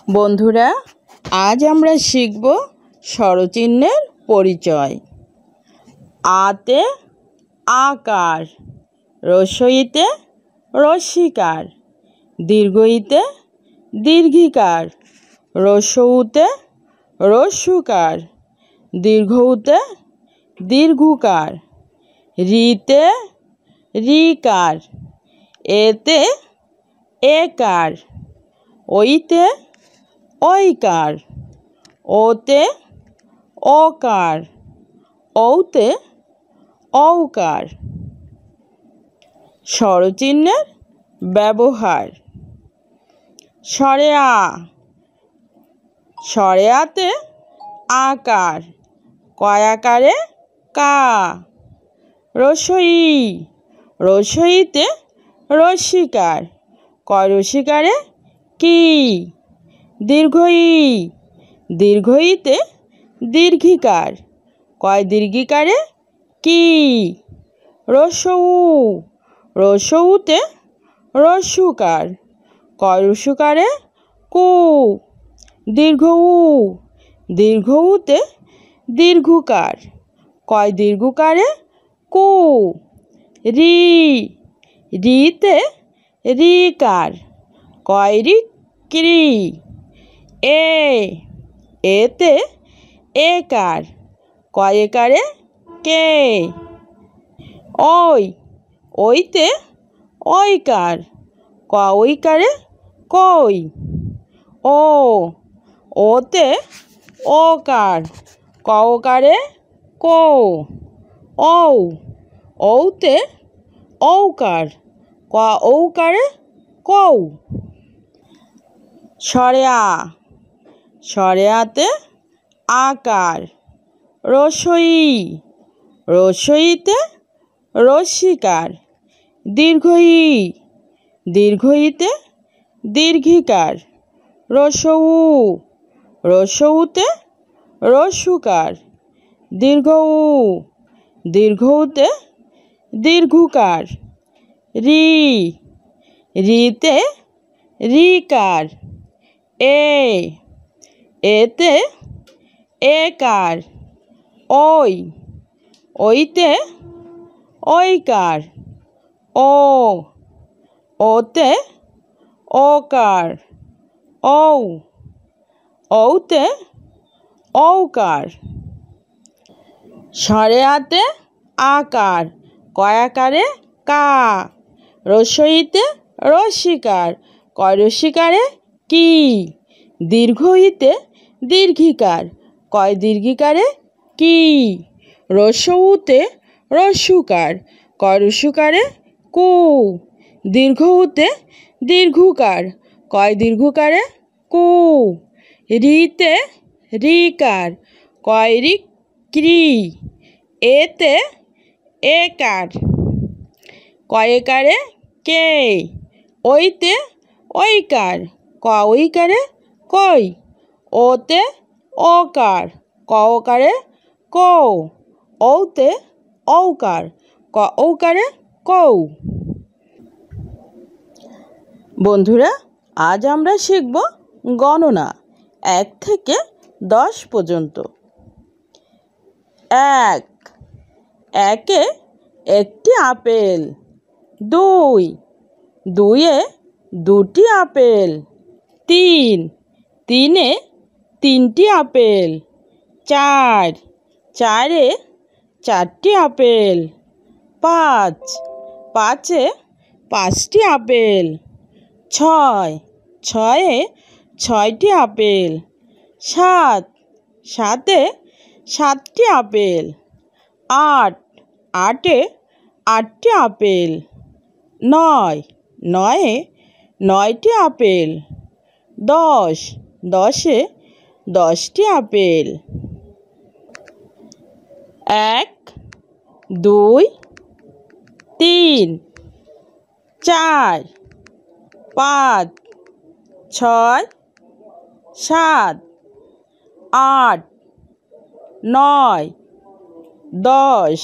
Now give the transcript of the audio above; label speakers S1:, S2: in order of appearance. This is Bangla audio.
S1: বন্ধুরা, আজ আমরা শিখব স্বরচিহ্নের পরিচয়। আতে আকার, রস্বইতে রস্যিকার, দীর্ঘইতে দীর্ঘিকার, রস্যউতে রস্যুকার, দীর্ঘউতে দীর্ঘুকার, রিতে রিকার, এতে একার, ওইতে ঐকার, ওতে ওকার, ঔতে ঔকার। স্বরচিহ্নের ব্যবহার। স্বরে আ, স্বরে আতে আকার, কয়াকারে কা। রস্বই, রস্বইতে রস্যিকার, কয় রস্যিকারে কি। দীর্ঘই, দীর্ঘইতে দীর্ঘিকার, কয় দীর্ঘিকারে কি। রস্যউ, রস্যউতে রস্যুকার, কয় রস্যুকারে কু। দীর্ঘউ, দীর্ঘউতে দীর্ঘুকার, কয় দীর্ঘুকারে কু। রি, রিতে রিকার, কয় রিক্রি। এ, এতে একার, কয় একারে কে। ওই, ওইতে ঐকার, কয় ঐকারে কই। ও, ওতে ওকার, ক ওকারে কো। ঔ, ঔতে ঔকার, ক ঔকারে কৌ। স্বরে আ, স্বরে আতে আকার, রস্বই, রস্বইতে রস্যিকার, দীর্ঘই, দীর্ঘইতে দীর্ঘিকার, রস্যউ, রস্যউতে রস্যুকার, দীর্ঘউ, দীর্ঘউতে দীর্ঘুকার। রি, রিতে রিকার। এ, এতে একার। ওই, ওইতে ঐকার। ও, ওতে ওকার। ঔ, ঔতে ঔকার। স্বরে আতে আকার, কয়াকারে কা। রস্বইতে রস্যিকার, কয় রস্যিকারে কি। দীর্ঘইতে দীর্ঘিকার, কয় দীর্ঘিকারে কি। রস্যউতে রস্যুকার, কয় রস্যুকারে কু। দীর্ঘউতে দীর্ঘুকার, কয় দীর্ঘুকারে কু। রিতে রিকার, কয় রিক্রি। এতে একার, কয় একারে কে। ওইতে ঐকার, ক ঐকারে কই। ওতে ওকার, ক ওকারে কৌ। ঔতে ঔকার, ক ঔকারে কৌ। বন্ধুরা, আজ আমরা শিখব গণনা 1 থেকে 10 পর্যন্ত। 1, একে একটি আপেল। 2, দুইয়ে দুটি আপেল। 3, তিনে তিনটি আপেল। 4, চারে চারটি আপেল। 5, পাঁচে পাঁচটি আপেল। 6, ছয়ে ছয়টি আপেল। 7, সাতে সাতটি আপেল। 8, আটে আটটি আপেল। 9, নয়ে নয়টি আপেল। 10, দশে 10টি আপেল। 1, 2, 3, 4, 5, 6, 7, 8, 9, 10।